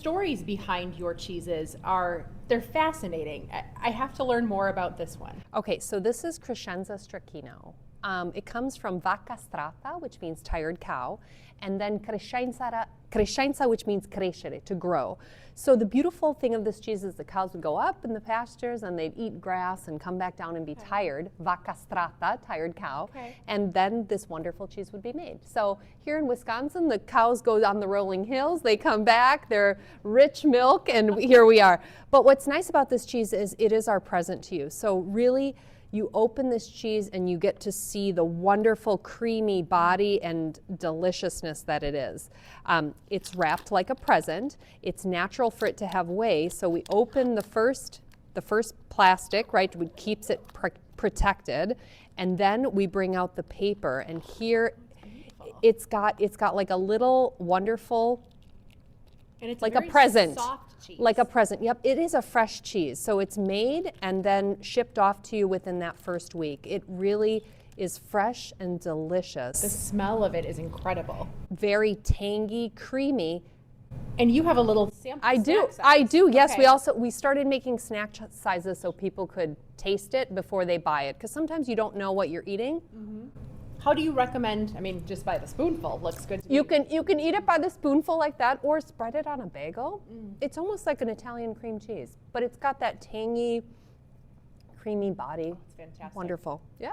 stories behind your cheeses they're fascinating. I have to learn more about this one. Okay, so this is Crescenza Stracchino. It comes from vacca strata, which means tired cow, and then crescenza, which means crescere, to grow. So the beautiful thing of this cheese is the cows would go up in the pastures and they'd eat grass and come back down and be tired, vacca strata, tired cow, and then this wonderful cheese would be made. So here in Wisconsin, the cows go on the rolling hills, they come back, they're rich milk, and here we are. But what's nice about this cheese is it is our present to you. So really, you open this cheese and you get to see the wonderful creamy body and deliciousness that it is. It's wrapped like a present. It's natural for it to have whey. So we open the first plastic, right, which keeps it protected, and then we bring out the paper. And here, it's got like a little wonderful, and it's like a present. Soft cheese. Like a present. Yep, it is a fresh cheese. So it's made and then shipped off to you within that first week. It really is fresh and delicious. The smell of it is incredible. Very tangy, creamy. And you have a little sample. I do. Yes, we started making snack sizes so people could taste it before they buy it, because sometimes you don't know what you're eating. Mm-hmm. How do you recommend, I mean, just by the spoonful, looks good to me. You can eat it by the spoonful like that, or spread it on a bagel. It's almost like an Italian cream cheese, but it's got that tangy, creamy body. It's fantastic. Wonderful. Yeah.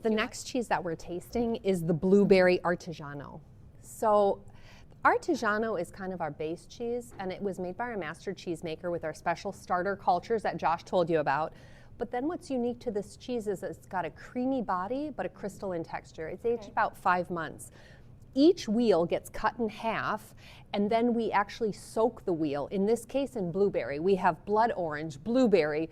The next cheese that we're tasting is the blueberry artigiano. So artigiano is kind of our base cheese, and it was made by our master cheesemaker with our special starter cultures that Josh told you about. But then what's unique to this cheese is it's got a creamy body, but a crystalline texture. It's aged about 5 months. Each wheel gets cut in half, and then we actually soak the wheel. In this case, in blueberry. We have blood orange, blueberry,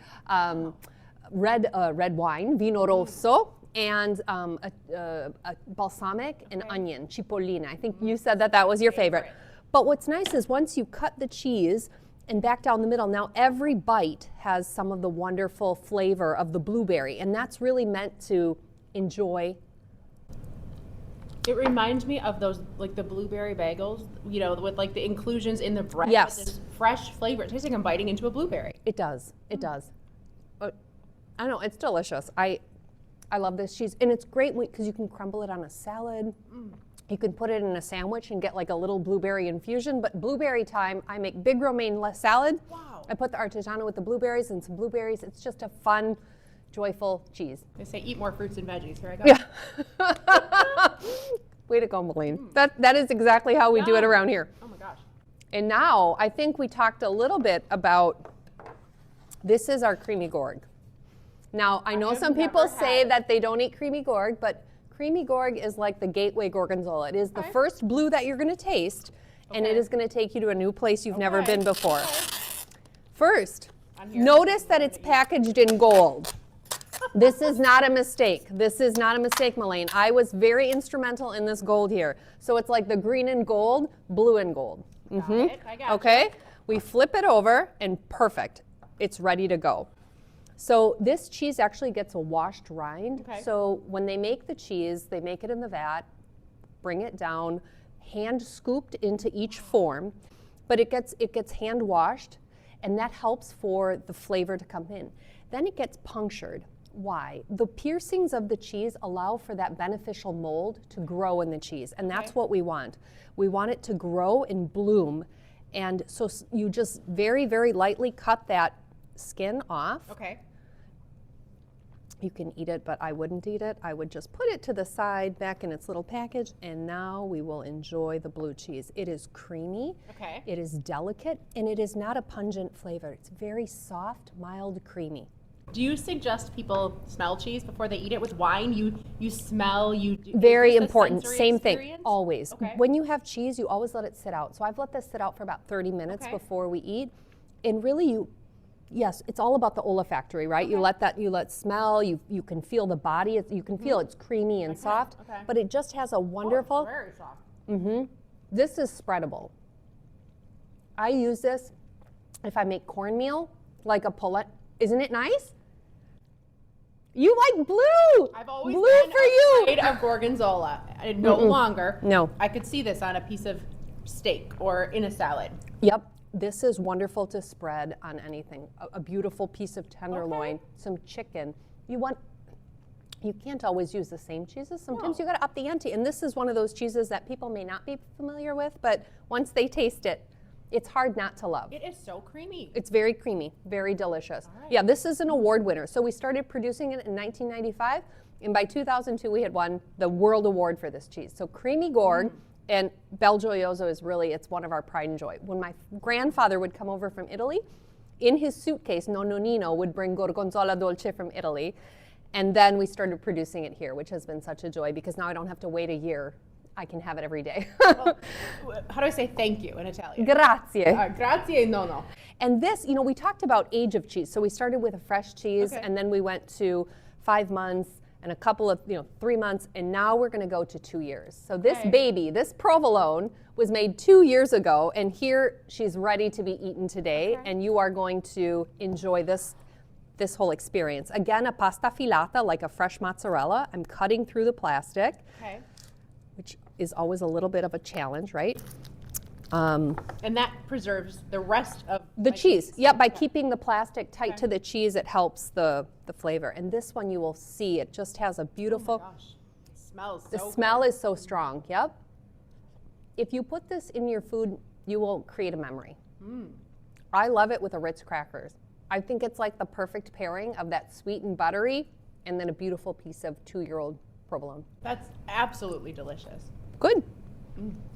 red wine, vino rosso, and a balsamic and onion, cipollina. I think you said that was your favorite. But what's nice is once you cut the cheese and back down the middle, now every bite has some of the wonderful flavor of the blueberry, and that's really meant to enjoy. It reminds me of those, like the blueberry bagels, you know, with like the inclusions in the bread. Yes. With this fresh flavor. It tastes like I'm biting into a blueberry. It does. It does. I know, it's delicious. I love this cheese, and it's great because you can crumble it on a salad. You can put it in a sandwich and get like a little blueberry infusion. But blueberry time, I make big romaine salad. Wow. I put the artigiano with the blueberries and some blueberries. It's just a fun, joyful cheese. They say eat more fruits and veggies. Here I go. Yeah. Way to go, Malene. That is exactly how we do it around here. Oh my gosh. And now I think we talked a little bit about, this is our creamy gorg. Now, I know some people say that they don't eat creamy gorg, but creamy gorg is like the gateway gorgonzola. It is the first blue that you're going to taste, and it is going to take you to a new place you've never been before. First, notice that it's packaged in gold. This is not a mistake. This is not a mistake, Malene. I was very instrumental in this gold here. So it's like the green and gold, blue and gold. Got it. I got Okay, we flip it over, and perfect. It's ready to go. So this cheese actually gets a washed rind. Okay. So when they make the cheese, they make it in the vat, bring it down, hand scooped into each form, but it gets hand washed, and that helps for the flavor to come in. Then it gets punctured. Why? The piercings of the cheese allow for that beneficial mold to grow in the cheese, and that's what we want. We want it to grow and bloom, and so you just very, very lightly cut that skin off. Okay. You can eat it, but I wouldn't eat it. I would just put it to the side back in its little package, and now we will enjoy the blue cheese. It is creamy, it is delicate, and it is not a pungent flavor. It's very soft, mild, creamy. Do you suggest people smell cheese before they eat it with wine? You smell, you do. Very important. Same thing, experience? always. Okay. When you have cheese, you always let it sit out. So I've let this sit out for about 30 minutes before we eat. And really yes, it's all about the olfactory, right? You let smell, you can feel the body, you can feel it's creamy and soft, but it just has a wonderful. It's very soft. This is spreadable. I use this if I make cornmeal, like a pullet. Isn't it nice? You like blue. I've always blue been for you. afraid of gorgonzola. No longer. No. I could see this on a piece of steak or in a salad. Yep. This is wonderful to spread on anything. A beautiful piece of tenderloin, some chicken. You can't always use the same cheeses. Sometimes you got to up the ante. And this is one of those cheeses that people may not be familiar with, but once they taste it, it's hard not to love. It is so creamy. It's very creamy, very delicious. All right. Yeah, this is an award winner. So we started producing it in 1995, and by 2002 we had won the world award for this cheese. So creamy gourd, and BelGioioso is really, it's one of our pride and joy. When my grandfather would come over from Italy, in his suitcase, Nonno Nino would bring gorgonzola dolce from Italy. And then we started producing it here, which has been such a joy because now I don't have to wait a year. I can have it every day. Well, how do I say thank you in Italian? Grazie. Grazie nonno. And this, we talked about age of cheese. So we started with a fresh cheese, Okay. and then we went to 5 months and a couple of, 3 months, and now we're going to go to 2 years. So this Okay. baby, this provolone, was made 2 years ago, and here she's ready to be eaten today, Okay. and you are going to enjoy this whole experience. Again, a pasta filata, like a fresh mozzarella. I'm cutting through the plastic, Okay. which is always a little bit of a challenge, right? And that preserves the rest of The my cheese, cheese. yep, by keeping the plastic tight Okay. to the cheese, it helps the flavor. And this one you will see, it just has a beautiful, Gosh, it smells so the good. smell is so strong, yep. If you put this in your food, you will create a memory. I love it with a Ritz crackers. I think it's like the perfect pairing of that sweet and buttery and then a beautiful piece of 2-year-old provolone. That's absolutely delicious. Good.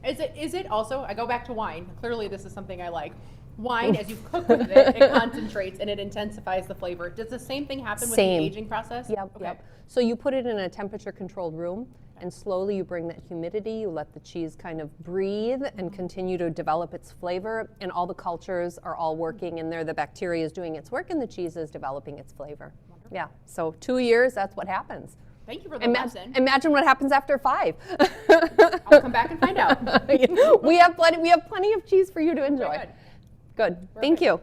Is it also, I go back to wine. Clearly this is something I like. Wine, as you cook with it, it concentrates and it intensifies the flavor. Does the same thing happen with the Same. aging process? Yep, Okay. yep. So you put it in a temperature controlled room and slowly you bring that humidity, you let the cheese kind of breathe and continue to develop its flavor, and all the cultures are all working and there the bacteria is doing its work and the cheese is developing its flavor. Yeah, so 2 years, that's what happens. Thank you for the lesson. Imagine what happens after 5. I'll come back and find out. we have plenty of cheese for you to enjoy. Very good. Good. Thank you.